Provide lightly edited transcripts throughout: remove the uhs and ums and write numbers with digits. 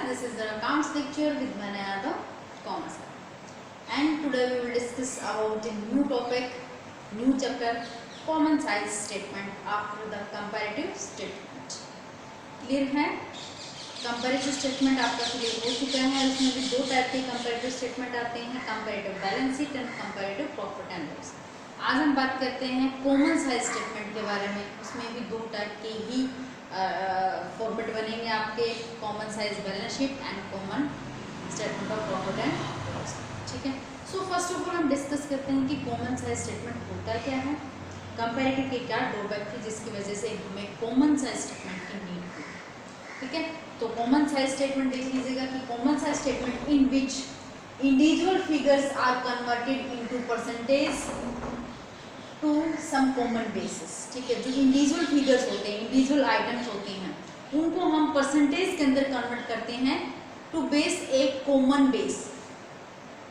this is the accounts lecture with Manayada Commerce. And today we will discuss about a new topic, new chapter, common size statement after the comparative statement. Clear है? Comparative statement आपका clear हो चुका है. उसमें भी दो type के comparative statement आते हैं, comparative balance sheet and comparative profit and loss. आज हम बात करते हैं कॉमन साइज स्टेटमेंट के बारे में. उसमें भी दो टाइप के ही फॉर्मेट बनेंगे आपके, common size balance sheet and common statement of profit and loss. ठीक है. सो फर्स्ट ऑफ ऑल हम डिस्कस करते हैं कि कॉमन साइज स्टेटमेंट होता क्या है, कंपैरेटिव के क्या ड्रॉबैक थी जिसकी वजह से हमें कॉमन साइज स्टेटमेंट की नीड हुई. ठीक है. तो कॉमन साइज स्टेटमेंट देख लीजिएगा कि common size statement in which individual figures are converted into percentage to some common basis. ठीक है. जो इंडिविजुअल फिगर्स होते हैं, इंडिविजुअल आइटम्स होते हैं, उनको हम परसेंटेज के अंदर कन्वर्ट करते हैं टू बेस एक कॉमन बेस,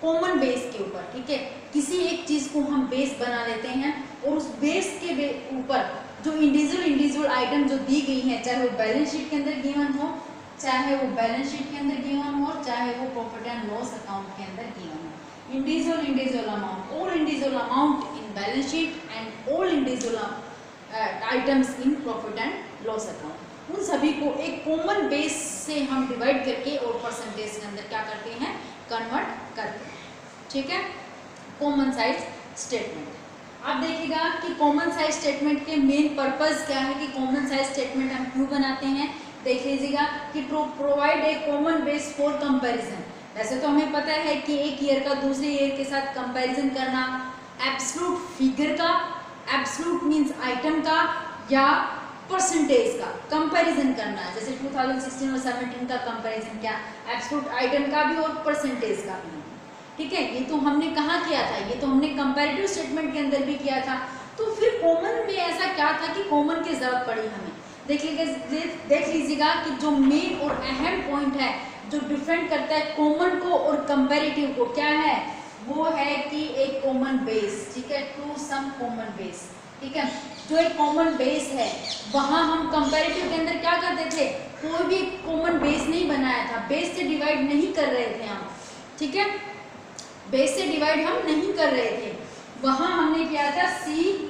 कॉमन बेस के ऊपर. ठीक है. किसी एक चीज को हम बेस बना लेते हैं और उस बेस के ऊपर जो इंडिविजुअल आइटम जो दी गई है, चाहे वो बैलेंस शीट के अंदर गिवन हो, चाहे वो बैलेंस शीट के अंदर गिवन हो, चाहे वो प्रॉफिट एंड लॉस अकाउंट के अंदर गिवन हो. Individual amount, all individual amount in balance sheet and all individual items in profit and loss account, उन सभी को एक कॉमन बेस से हम डिवाइड करके और परसेंटेज के अंदर क्या करते हैं, कन्वर्ट करते हैं. ठीक है. Common size statement. आप देखिएगा कि कॉमन साइज स्टेटमेंट के मेन पर्पस क्या है, कि कॉमन साइज स्टेटमेंट हम क्यों बनाते हैं. देख लीजिएगा कि provide a common base for comparison. वैसे तो हमें पता है कि एक ईयर का दूसरे ईयर के साथ कंपैरिजन करना, एब्सोल्यूट फिगर का, एब्सोल्यूट मींस आइटम का या परसेंटेज का कंपैरिजन करना है. जैसे 2016 और 17 का कंपैरिजन क्या, एब्सोल्यूट आइटम का भी और परसेंटेज का भी. ठीक है. ये तो हमने कहाँ किया था, ये तो हमने कंपैरेटिव स्टेटमेंट के अंदर भी किया था. तो फिर कॉमन में ऐसा क्या था कि कॉमन की जरूरत पड़ी हमें. देख लीजिएगा कि जो मेन और अहम पॉइंट है जो डिफरेंट करता है कॉमन को और कंपैरेटिव को, क्या है, वो है कि एक कॉमन बेस. ठीक है. To some common base. ठीक है. जो एक कॉमन बेस है, वहां हम कंपैरेटिव के अंदर क्या करते थे, कोई भी कॉमन बेस नहीं बनाया था, बेस से डिवाइड नहीं कर रहे थे हम. ठीक है. बेस से डिवाइड हम नहीं कर रहे थे. वहां हमने किया था C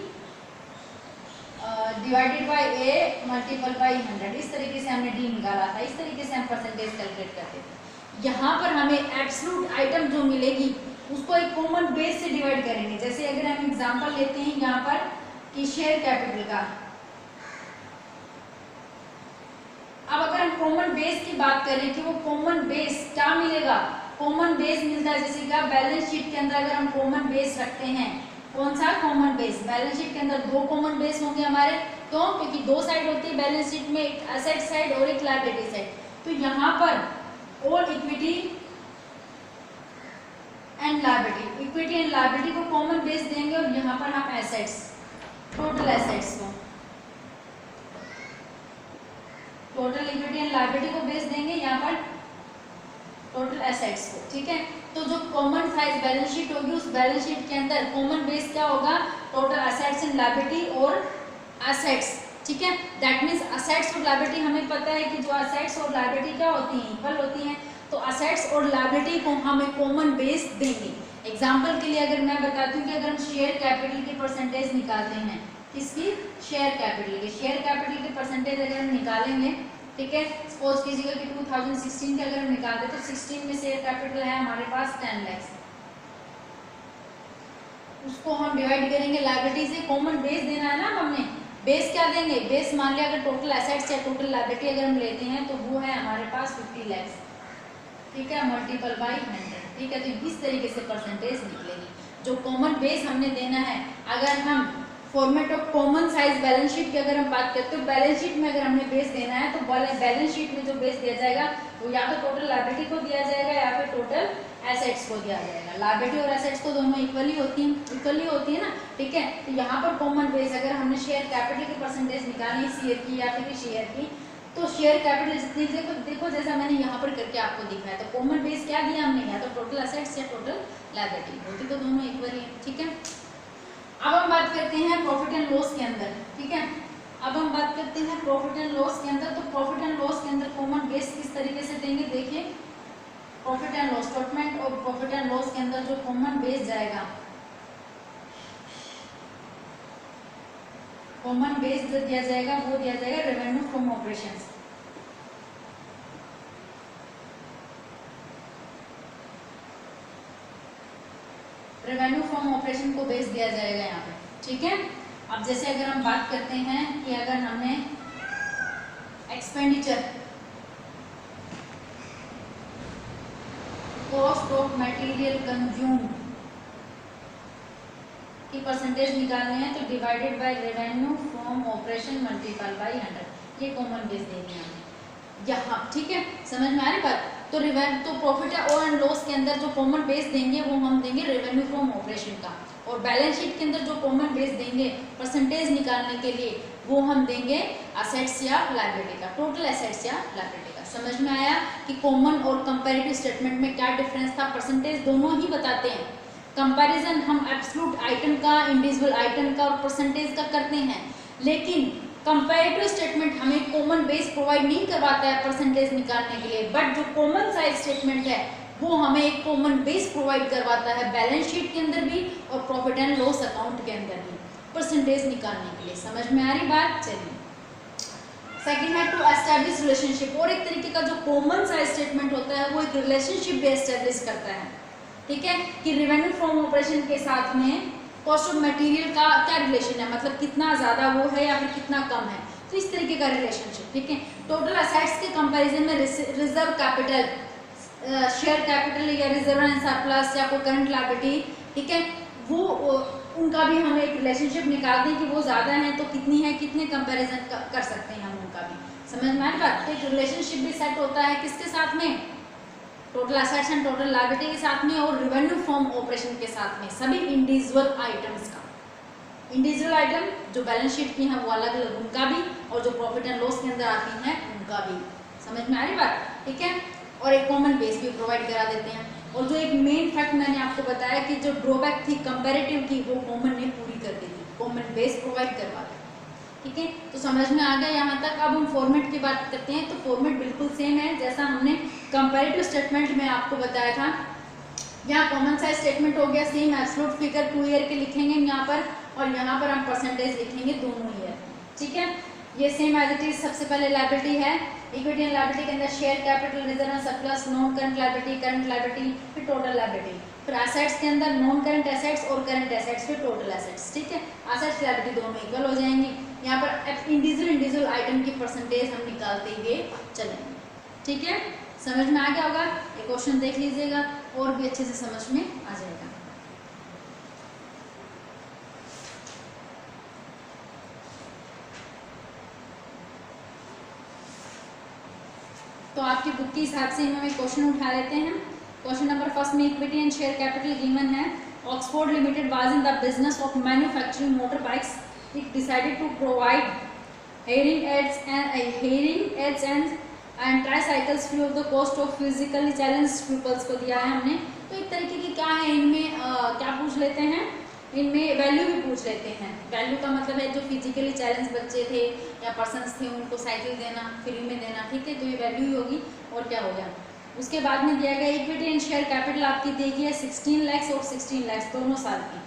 divided by A multiple bye 100. इस तरीके से हमने D निकाला था. इस तरीके से हम परसेंटेज कैलकुलेट करते थे. यहाँ पर हमें एब्सोल्यूट आइटम जो मिलेगी उसको एक कॉमन बेस से डिवाइड करेंगे. जैसे अगर हम एग्जांपल लेते हैं यहाँ पर कि शेयर कैपिटल का. अब अगर हम कॉमन बेस की बात करें कि वो कॉमन बेस क्या मिलेगा, कॉमन बेस मिलता है. जैसे क्या बैलेंस शीट के अंदर अगर हम कॉमन बेस रखते हैं, कौन सा कॉमन बेस, बैलेंस शीट के अंदर दो कॉमन बेस होंगे हमारे. तो क्योंकि दो साइड होती है बैलेंस शीट में, एक एसेट साइड और एक लायबिलिटी साइड. तो यहाँ पर all equity and liability, equity and liability को कॉमन बेस देंगे और यहाँ पर हम एसेट्स, टोटल एसेट्स को, टोटल इक्विटी एंड लायबिलिटी को बेस देंगे, यहाँ पर टोटल एसेट्स को. ठीक है. तो जो कॉमन साइज बैलेंस शीट होगी उस बैलेंस शीट के अंदर कॉमन बेस क्या होगा, टोटल एसेट्स एंड लायबिलिटी और एसेट्स. ठीक है. दैट मींस एसेट्स और लायबिलिटी, हमें पता है कि जो एसेट्स और लायबिलिटी क्या होती हैं, इक्वल होती हैं. तो एसेट्स और लायबिलिटी को हम एक कॉमन बेस देंगे. एग्जांपल के लिए अगर मैं बताती हूँ कि अगर हम शेयर कैपिटल की परसेंटेज निकालते हैं, किसकी, शेयर कैपिटल की, शेयर कैपिटल की परसेंटेज अगर हम निकालेंगे, ठीक है, सपोज कीजिएगा कि 2016 के अगर हम निकालते तो 16 में शेयर कैपिटल है हमारे पास 10 लाख. उसको हम डिवाइड करेंगे लायबिलिटी से. कॉमन बेस देना है ना हमने. बेस क्या देंगे, बेस मान लिया अगर टोटल एसेट्स या टोटल लायबिलिटी अगर हम लेते हैं तो वो है हमारे पास 50 लाख. ठीक है. Multiple bye 100. ठीक है. तो इस तरीके से परसेंटेज निकलेगी. जो कॉमन बेस हमने देना है, अगर हम format of common size balance sheet की अगर हम बात करते हैं, बैलेंस शीट में अगर हमने बेस देना है तो बैलेंस शीट में जो बेस दिया जाएगा वो या तो टोटल लायबिलिटी को दिया जाएगा या फिर टोटल एसेट्स को दिया जाएगा. लायबिलिटी और एसेट्स को दोनों इक्वली होती है ना. ठीक है. तो यहाँ पर कॉमन बेस अगर हमने शेयर कैपिटल की परसेंटेज निकाली इस ईयर की या फिर इस ईयर की, तो शेयर कैपिटल जितनी, देखो जैसा मैंने यहाँ पर करके आपको दिखाया. तो कॉमन बेस क्या दिया हमने, या तो टोटल एसेट्स या टोटल लायबिलिटी. होती तो दोनों इक्वली है. ठीक है. अब हम बात करते हैं प्रॉफिट एंड लॉस के अंदर. ठीक है. अब हम बात करते हैं प्रॉफिट एंड लॉस के अंदर। तो प्रॉफिट एंड लॉस के अंदर कॉमन बेस किस तरीके से देंगे, देखिए प्रॉफिट एंड लॉस स्टेटमेंट और प्रॉफिट एंड लॉस के अंदर जो कॉमन बेस जाएगा, कॉमन बेस जो दिया जाएगा वो दिया जाएगा revenue from operations. Revenue from operation को बेस दिया जाएगा यहाँ पे, ठीक है। अब जैसे अगर हम बात करते हैं कि अगर हमने expenditure cost of material consume की परसेंटेज निकालनी है तो divided by revenue from operation multiple bye 100, ये कॉमन बेस देंगे हम यहाँ, ठीक है। समझ में आ रही बात। तो प्रॉफिट एंड लॉस के अंदर जो कॉमन बेस देंगे वो हम देंगे रेवेन्यू फ्रॉम ऑपरेशन का, और बैलेंस शीट के अंदर जो कॉमन बेस देंगे परसेंटेज निकालने के लिए वो हम देंगे असेट्स या लायबिलिटी का, टोटल असेट्स या लायबिलिटी का। समझ में आया कि कॉमन और कंपैरेटिव स्टेटमेंट में क्या डिफरेंस था। परसेंटेज दोनों ही बताते हैं, कंपैरिजन हम एब्सोल्यूट आइटम का, इंडिविजुअल आइटम का और परसेंटेज का करते हैं, लेकिन कंपैरेटिव स्टेटमेंट हमें कॉमन बेस प्रोवाइड नहीं करवाता है परसेंटेज निकालने के लिए, बट जो कॉमन साइज स्टेटमेंट है वो हमें एक कॉमन बेस प्रोवाइड करवाता है बैलेंस शीट के अंदर भी और प्रॉफिट एंड लॉस अकाउंट के अंदर भी परसेंटेज निकालने के लिए। समझ में आ रही बात। चलिए सेकंड है टू एस्टैब्लिश रिलेशनशिप, और एक तरीके का जो कॉमन साइज स्टेटमेंट होता है वो एक रिलेशनशिप भी एस्टैब्लिश करता है, ठीक है, कि रेवेन्यू फ्रॉम ऑपरेशन के साथ में कॉस्ट ऑफ मटेरियल का क्या रिलेशन है, मतलब कितना ज़्यादा वो है या फिर कितना कम है, तो इस तरीके का रिलेशनशिप, ठीक है। टोटल असेट्स के कंपैरिजन में रिजर्व कैपिटल, शेयर कैपिटल या रिजर्व एंड सरप्लस या कोई करंट लायबिलिटी, ठीक है, वो उनका भी हम एक रिलेशनशिप निकालते हैं कि वो ज़्यादा है तो कितनी है, कितने कंपैरिजन कर सकते हैं हम उनका भी। समझ में आ रही बात। एक रिलेशनशिप भी सेट होता है किसके साथ में, total assets and total liability के साथ में और रेवेन्यू फ्रॉम ऑपरेशन के साथ में, सभी इंडिविजुअल आइटम्स का। इंडिविजुअल आइटम जो बैलेंस शीट की हैं वो अलग अलग उनका भी, और जो प्रॉफिट एंड लॉस के अंदर आती हैं उनका भी। समझ में आ रही बात, ठीक है। और एक कॉमन बेस भी प्रोवाइड करा देते हैं, और जो एक मेन फैक्ट मैंने आपको बताया कि जो ड्रॉबैक थी कंपैरेटिव की वो कॉमन ने पूरी कर दी थी, कॉमन बेस प्रोवाइड करवा दी, ठीक है। तो समझ में आ गया यहाँ तक। अब हम फॉर्मेट की बात करते हैं, तो फॉर्मेट बिल्कुल सेम है जैसा हमने कंपैरेटिव स्टेटमेंट में आपको बताया था। यहाँ कॉमन साइज स्टेटमेंट हो गया सेम, एब्सोल्यूट फिगर 2 ईयर के लिखेंगे यहाँ पर, और यहाँ पर हम परसेंटेज लिखेंगे दोनों ईयर, ठीक है। ये सेम एज इट इज। सबसे पहले लायबिलिटी है, इक्विटी एंड लायबिलिटी के अंदर share capital, reserve and surplus, non current liability, current liability, फिर टोटल लायबिलिटी। फिर एसेट्स के अंदर नॉन करंट एसेट्स और करंट एसेट्स, फिर टोटल एसेट्स, ठीक है। एसेट्स लायबिलिटी दोनों इक्वल हो जाएंगी। यहाँ पर इंडिविजुअल आइटम की परसेंटेज हम निकालते हुए चलेंगे, ठीक है। समझ में आ गया होगा। ये क्वेश्चन देख लीजिएगा और भी अच्छे से समझ में आ जाएगा। तो आपकी बुक के हिसाब से हम क्वेश्चन उठा लेते हैं। क्वेश्चन नंबर फर्स्ट में equity and share capital given है। Oxford limited was in the business of manufacturing motor bikes. It decided to provide hearing aids and tricycles free of the cost of physically challenged peoples को दिया है हमने। तो एक तरीके की क्या है इनमें क्या पूछ लेते हैं, इनमें वैल्यू भी पूछ लेते हैं। वैल्यू का मतलब है जो फिजिकली चैलेंज बच्चे थे या पर्सन्स थे उनको साइकिल देना, फ्री में देना, ठीक है। तो ये वैल्यू ही होगी और क्या हो गया। उसके बाद में दिया गया इक्विटी एंड शेयर कैपिटल आपकी देगी है 16 लाख और 16 लाख दोनों साल की,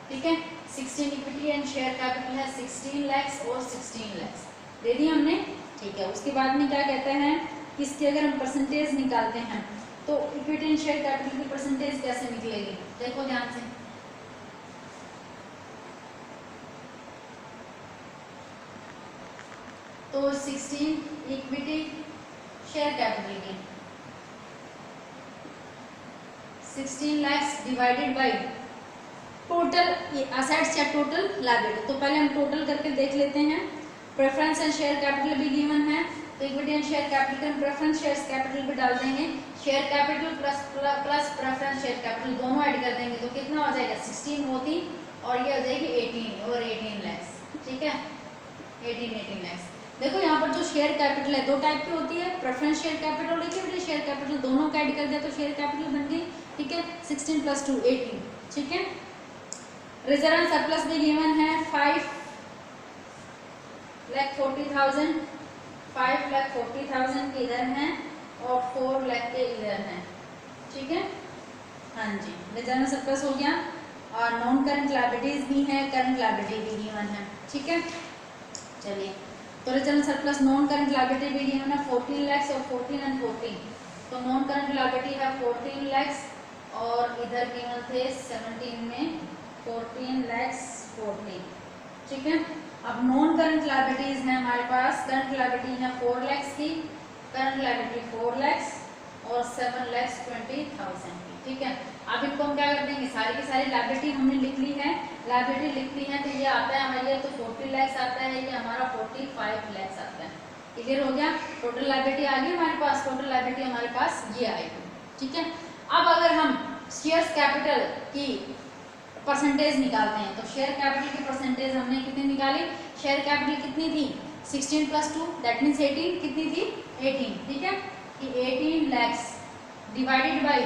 ठीक है। 16 इक्विटी एंड शेयर कैपिटल है 16 लाख और 16 लाख दे दी हमने, ठीक है। उसके बाद में क्या कहते हैं, इसके अगर हम परसेंटेज निकालते हैं तो इक्विटी एंड शेयर कैपिटल की परसेंटेज कैसे निकलेगी, देखो ध्यान से। तो 16 इक्विटी शेयर कैपिटल की 16 lakh divided by total assets या टोटल लायबिलिटी। तो पहले हम टोटल करके देख लेते हैं। प्रेफरेंस एंड शेयर कैपिटल भी गिवन है, तो इक्विटी एंड शेयर कैपिटल में प्रेफरेंस शेयर कैपिटल भी डाल देंगे। Share capital plus preference share capital दोनों ऐड कर देंगे तो कितना हो जाएगा 16 होती और ये हो जाएगी 18 और 18 लाख, ठीक है। 18 लाख। देखो यहाँ पर जो शेयर कैपिटल है दो टाइप की होती है, प्रेफरेंस शेयर कैपिटल और इक्विटी शेयर कैपिटल, दोनों का ऐड कर दिया तो शेयर कैपिटल बन गई, ठीक है। 16 + 2 18, ठीक है। रिजर्व एंड सरप्लस भी गिवन है 5 5,40,000, 5,40,000 के इधर हैं और 4 लाख के इधर हैं, ठीक है। हाँ जी, जनरल सरप्लस हो गया और नॉन करंट लायबिलिटीज भी हैं, करंट लायबिलिटी भी गिवन है, ठीक है। चलिए, तो general surplus non current liability भी गिवन है 14 लाख और 14 एंड 14, तो नॉन करंट लायबिलिटी है 14 लाख और इधर गिवन थे 17 में 14 लाख 14, ठीक है। अब नॉन करंट लायबिलिटीज है हमारे पास, करंट लायबिलिटी है 4 लाख की, करंट लायबिलिटी 4 लाख और 7,20,000 की, ठीक है। अब इनको हम क्या कर देंगे, सारी की सारी लायबिलिटी हमने लिख ली है, लायबिलिटी लिख ली है, तो ये आता है हमारे तो 40 लाख आता है, ये हमारा 45 लाख आता है, क्लियर हो गया। टोटल लायबिलिटी आ गई हमारे पास, टोटल लायबिलिटी हमारे पास ये आएगी, ठीक है। अब अगर हम शेयर्स कैपिटल की परसेंटेज निकालते हैं, तो शेयर कैपिटल की परसेंटेज हमने कितनी निकाली, शेयर कैपिटल कितनी थी 16 + 2 दैट मीन्स 18, कितनी थी 18, ठीक है, कि 18 लाख डिवाइडेड बाय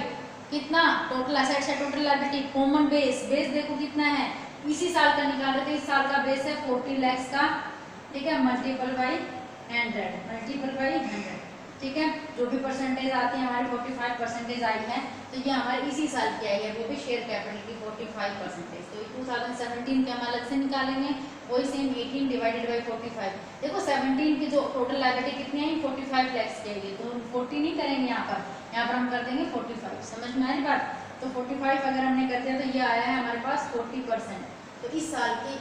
कितना टोटल एसेट्स है, total liability, common base, base देखो कितना है, इसी साल का निकाले थे, इस साल का बेस है 40 लाख का, ठीक है, मल्टीपल बाई 100, ठीक है। जो भी परसेंटेज आती है हमारी 45% आई है, तो ये हमारी इसी साल की आई है, वो भी शेयर कैपिटल की 45%, तो 2017 के हम अलग से निकालेंगे, वही सेम 18 डिवाइडेड बाई 45, देखो 17 की जो टोटल लायबिलिटी कितनी आई 45 लाख की आई, तो 40 नहीं करेंगे यहाँ पर हम कर देंगे 45, समझ में आई बात। तो 45 अगर हमने कर दिया तो ये आया है हमारे पास 40%, तो इस साल की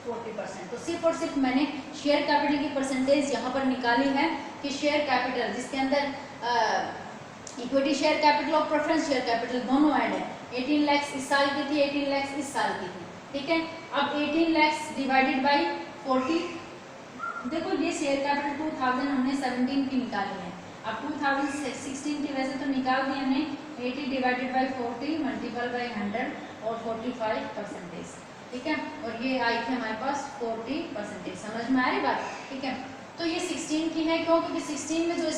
40%, तो सिर्फ और सिर्फ मैंने शेयर कैपिटल की परसेंटेज यहाँ पर निकाली है कि शेयर कैपिटल जिसके अंदर इक्विटी शेयर कैपिटल और प्रेफरेंस शेयर कैपिटल दोनों ऐड है, 18 लाख इस साल की थी, 18 लाख इस साल की थी, ठीक है। अब 18 लाख डिवाइडेड बाई 40, देखो ये शेयर कैपिटल 2000 हमने 17 की निकाली है, अब 2016 की वैसे तो निकाल दी हमने, 80 डिवाइडेड बाई 40 मल्टीपल बाई 100 और 45%, ठीक है, और ये आई थी हमारे पास 40%, समझ में आ रही बात, ठीक है। तो ये 16 की है, क्यों, क्योंकि 16 में जो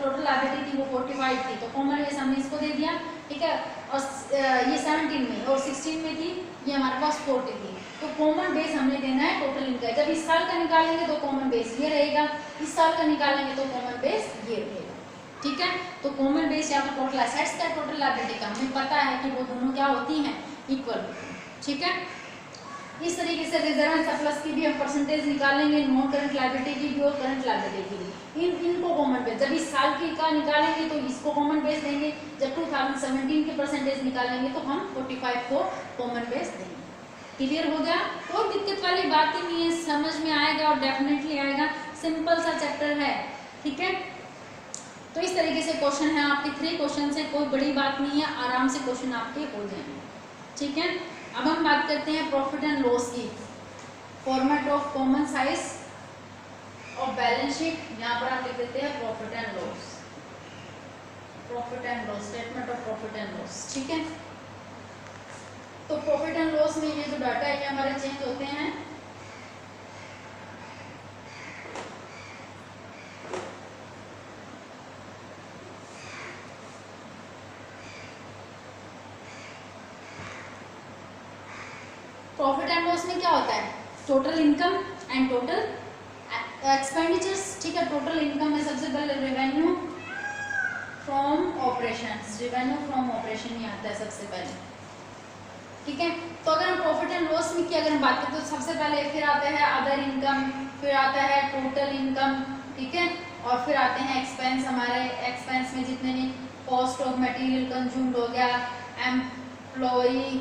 टोटल लायबिलिटी थी वो 45 थी, तो कॉमन बेस हमने इसको दे दिया, ठीक है, और ये 17 में और 16 में थी, ये हमारे पास 40 थी, तो कॉमन बेस हमने देना है टोटल इनका, जब इस साल का निकालेंगे तो कॉमन बेस ये रहेगा, इस साल का निकालेंगे तो कॉमन बेस ये रहेगा, ठीक है। तो कॉमन बेस यहाँ पर टोटल एसेट्स का, टोटल लायबिलिटी का, हमें पता है कि वो दोनों क्या होती हैं, इक्वल, ठीक है। इस तरीके से रिजर्व एंड सरप्लस की भी हम परसेंटेज निकालेंगे, नॉन करंट लायबिलिटी की भी और करंट लायबिलिटी की भी, इनको कॉमन बेस, जब इस साल की का निकालेंगे तो इसको कॉमन बेस देंगे, जब 2017 की परसेंटेज निकालेंगे तो हम 45 को कॉमन बेस देंगे, क्लियर हो गया। कोई दिक्कत वाली बात ही नहीं है, समझ में आएगा और डेफिनेटली आएगा, सिंपल सा चैप्टर है, ठीक है। तो इस तरीके से क्वेश्चन है आपके, 3 क्वेश्चन है, कोई बड़ी बात नहीं है, आराम से क्वेश्चन आपके हो जाएंगे, ठीक है। अब हम बात करते हैं प्रॉफिट एंड लॉस की, format of common size of balance sheet, यहाँ पर आप लिख देते हैं profit and loss, profit and loss, statement of profit and loss, ठीक है। तो प्रॉफिट एंड लॉस में ये जो डाटा है ये हमारे चेंज होते हैं, प्रॉफिट एंड लॉस में क्या होता है, total income and total expenditures, ठीक है। टोटल इनकम में सबसे पहले revenue from operations, revenue from operation ही आता है सबसे पहले, ठीक है। तो अगर हम प्रॉफिट एंड लॉस में की अगर हम बात करें तो सबसे पहले फिर आता है अदर इनकम, फिर आता है टोटल इनकम, ठीक है, और फिर आते हैं एक्सपेंस, हमारे एक्सपेंस में जितने भी कॉस्ट ऑफ मटेरियल कंज्यूम्ड हो गया, एम्प्लॉई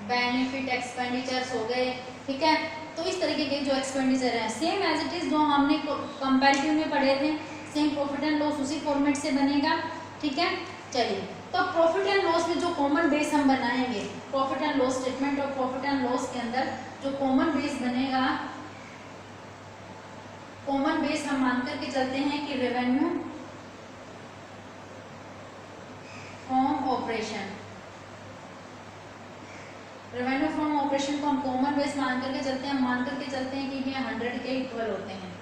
बेनिफिट एक्सपेंडिचर्स हो गए, ठीक है। तो इस तरीके के जो एक्सपेंडिचर हैं सेम एज इट इज जो हमने कंपैरेटिव में पढ़े थे, सेम प्रॉफिट एंड लॉस उसी फॉर्मेट से बनेगा, ठीक है। चलिए, तो प्रॉफिट एंड लॉस में जो कॉमन बेस हम बनाएंगे, प्रॉफिट एंड लॉस स्टेटमेंट और प्रॉफिट एंड लॉस के अंदर जो कॉमन बेस बनेगा, कॉमन बेस हम मान करके चलते हैं कि revenue from operation, revenue from operation को हम कॉमन बेस मान करके चलते हैं, मान करके चलते हैं कि ये 100 के इक्वल होते हैं,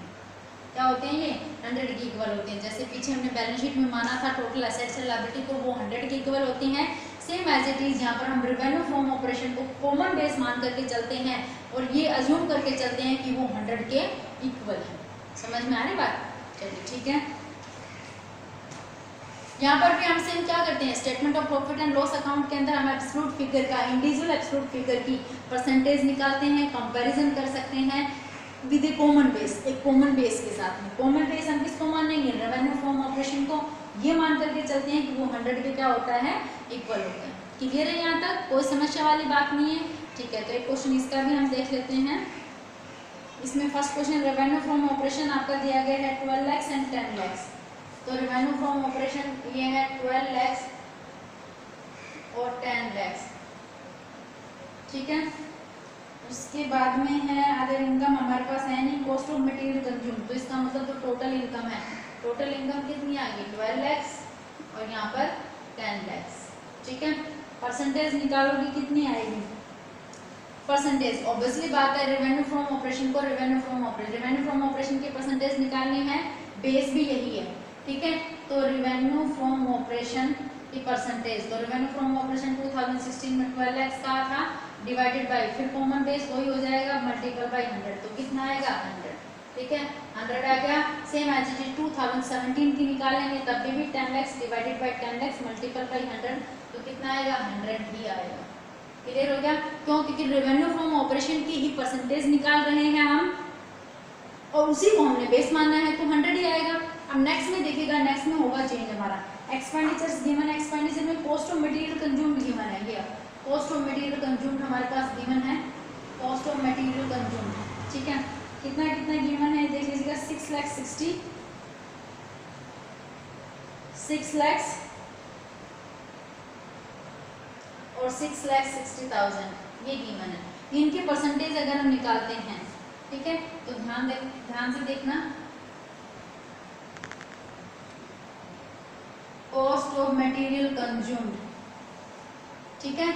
क्या होते हैं ये 100 के इक्वल होते हैं। जैसे पीछे हमने बैलेंस शीट में माना था टोटल एसेट्स एंड लायबिलिटी को, वो 100 के इक्वल होती हैं, सेम एज इट इज यहाँ पर हम रेवेन्यू फ्रॉम ऑपरेशन को कॉमन बेस मान करके चलते हैं और ये अज्यूम करके चलते हैं कि वो 100 के इक्वल है। समझ में आ रही बात? चलिए ठीक है। यहाँ पर भी हम सेम क्या करते हैं, statement of profit and loss account के अंदर हम एब्सोल्यूट फिगर का, इंडिविजुअल एब्सोल्यूट फिगर की परसेंटेज निकालते हैं, कंपैरिजन कर सकते हैं विद ए कॉमन बेस, एक कॉमन बेस के साथ में। कॉमन बेस हम किसको मानेंगे, रेवेन्यू फ्रॉम ऑपरेशन को। ये मान करके चलते हैं कि वो 100 के क्या होता है, इक्वल होता है। क्लियर है यहाँ तक, कोई समस्या वाली बात नहीं है? ठीक है, तो एक क्वेश्चन इसका भी हम देख लेते हैं। इसमें first question revenue from operation आपका दिया गया है 12 लाख एंड 10 लाख। तो रेवेन्यू फ्रॉम ऑपरेशन ये है 12 लाख और 10 लाख, ठीक है। उसके बाद में है अदर इनकम, हमारे पास है नहीं, कॉस्ट ऑफ मटेरियल कंज्यूम। तो इसका मतलब जो टोटल इनकम है, टोटल इनकम कितनी आ गई, 12 लाख और यहाँ पर 10 लाख, ठीक है। परसेंटेज निकालोगी कितनी आएगी, परसेंटेज ऑब्वियसली बात है, रेवेन्यू फ्रॉम ऑपरेशन को रेवेन्यू फ्रॉम ऑपरेशन की परसेंटेज निकालनी है, बेस भी यही है, ठीक है। तो रेवेन्यू फ्रॉम ऑपरेशन की परसेंटेज, तो रेवेन्यू फ्रॉम ऑपरेशन 2016 में 12 लाख का था, डिवाइडेड बाय, फिर कॉमन बेस वही हो जाएगा, मल्टीपल बाय 100, तो कितना आएगा 100, ठीक है। 100 आ गया। सेम एज इट इज 2017 की निकालेंगे, तब भी 10 lakh divided by 10 lakh multiple bye 100, तो कितना आएगा 100 ही आएगा। क्लियर हो गया? क्यों? क्योंकि रेवेन्यू फ्रॉम ऑपरेशन की ही परसेंटेज निकाल रहे हैं हम और उसी को हमने बेस मानना है, तो 100 ही आएगा। अब नेक्स्ट में देखिएगा, नेक्स्ट में होगा चेंज हमारा, एक्सपेंडिचर्स गिवन है, एक्सपेंडिचर में cost of material consumed given है, ये कॉस्ट ऑफ मटेरियल कंज्यूम्ड हमारे पास गिवन है, कॉस्ट ऑफ मटेरियल कंज्यूम्ड, ठीक है। कितना कितना गिवन है देख लीजिएगा, 6 लाख और 6,60,000 ये गिवन है। इनके परसेंटेज अगर हम निकालते हैं, ठीक है, तो ध्यान से देखना, कॉस्ट ऑफ मटेरियल कंज्यूम्ड, ठीक है,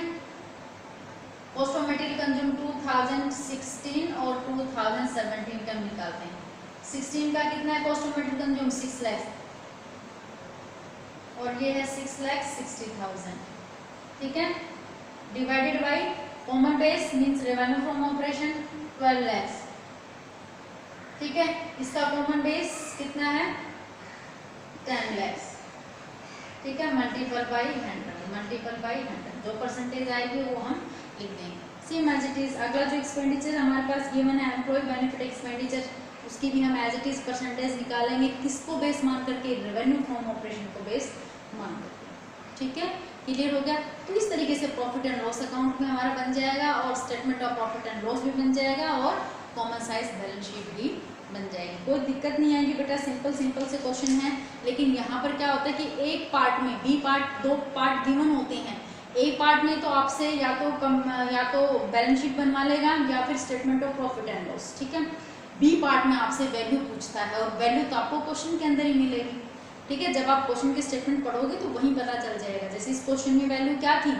कॉस्ट ऑफ मटेरियल कंज्यूम 2016 और 2017 का निकालते हैं। 16 का कितना है cost of material consume, 6 lakh और ये है 6,60,000, ठीक है, divided by common base means revenue from operation 12 lakh, ठीक है। इसका कॉमन बेस कितना है 10 लाख, ठीक है, मल्टीपल बाय 100, जो परसेंटेज आएगी वो हम लिख देंगे। सेम एज इट इज अगला जो एक्सपेंडिचर हमारे पास गिवन है एम्प्लॉय बेनिफिट एक्सपेंडिचर, उसकी भी हम एज इट इज परसेंटेज निकालेंगे, किसको बेस मान करके, रेवेन्यू फ्रॉम ऑपरेशन को बेस मान करके, ठीक है। क्लियर हो गया? तो इस तरीके से प्रॉफिट एंड लॉस अकाउंट में हमारा बन जाएगा और statement of profit and loss भी बन जाएगा और कॉमन साइज बैलेंस शीट भी बन जाएगी। कोई दिक्कत नहीं आएगी बेटा, सिंपल से क्वेश्चन है। लेकिन यहाँ पर क्या होता है कि एक पार्ट में, बी पार्ट, 2 पार्ट गिवन होते हैं। एक पार्ट में तो आपसे या तो बैलेंस शीट बनवा लेगा या फिर statement of profit and loss, ठीक है। बी पार्ट में आपसे वैल्यू पूछता है और वैल्यू तो आपको क्वेश्चन के अंदर ही मिलेगी, ठीक है। जब आप क्वेश्चन के स्टेटमेंट पढ़ोगे तो वहीं पता चल जाएगा। जैसे इस क्वेश्चन में वैल्यू क्या थी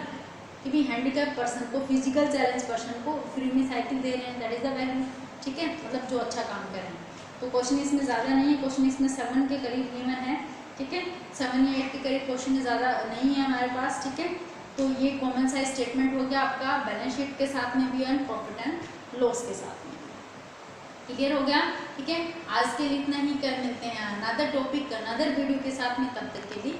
कि भी हैंडीकैप पर्सन को, फिजिकल चैलेंज पर्सन को फ्री में साइकिल दे रहे हैं, दैट इज द वैल्यू, ठीक है, मतलब जो अच्छा काम कर रहे हैं। तो क्वेश्चन इसमें ज़्यादा नहीं है, क्वेश्चन इसमें 7 के करीब गिवन है, ठीक है, 7 या 8 के करीब क्वेश्चन ज़्यादा नहीं है हमारे पास, ठीक है। तो ये कॉमन साइज स्टेटमेंट हो गया आपका, बैलेंस शीट के साथ में भी एंड प्रॉफिट एंड लॉस के साथ में। क्लियर हो गया? ठीक है, आज के लिए इतना ही, कर मिलते हैं अनदर टॉपिक अनदर वीडियो के साथ में, तब तक के लिए